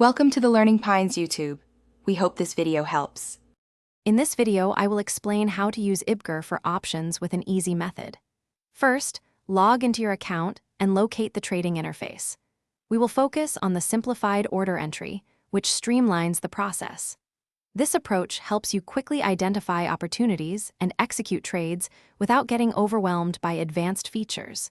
Welcome to the Learning Pines YouTube. We hope this video helps. In this video, I will explain how to use IBKR for options with an easy method. First, log into your account and locate the trading interface. We will focus on the simplified order entry, which streamlines the process. This approach helps you quickly identify opportunities and execute trades without getting overwhelmed by advanced features.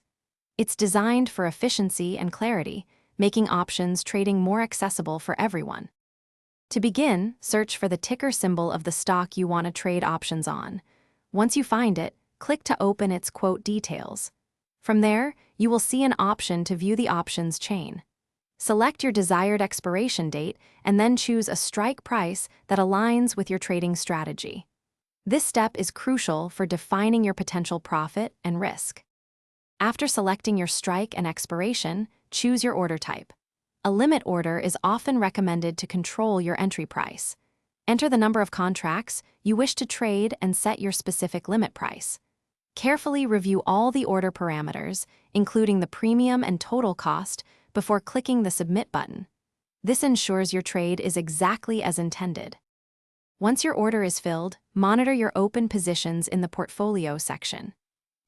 It's designed for efficiency and clarity, making options trading more accessible for everyone. To begin, search for the ticker symbol of the stock you want to trade options on. Once you find it, click to open its quote details. From there, you will see an option to view the options chain. Select your desired expiration date and then choose a strike price that aligns with your trading strategy. This step is crucial for defining your potential profit and risk. After selecting your strike and expiration, choose your order type. A limit order is often recommended to control your entry price. Enter the number of contracts you wish to trade and set your specific limit price. Carefully review all the order parameters, including the premium and total cost, before clicking the Submit button. This ensures your trade is exactly as intended. Once your order is filled, monitor your open positions in the Portfolio section.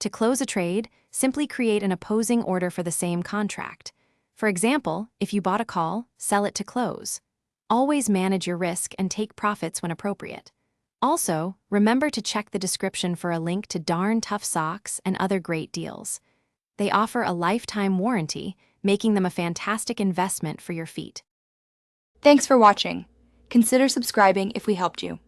To close a trade, simply create an opposing order for the same contract. For example, if you bought a call, sell it to close. Always manage your risk and take profits when appropriate. Also, remember to check the description for a link to Darn Tough Socks and other great deals. They offer a lifetime warranty, making them a fantastic investment for your feet. Thanks for watching. Consider subscribing if we helped you.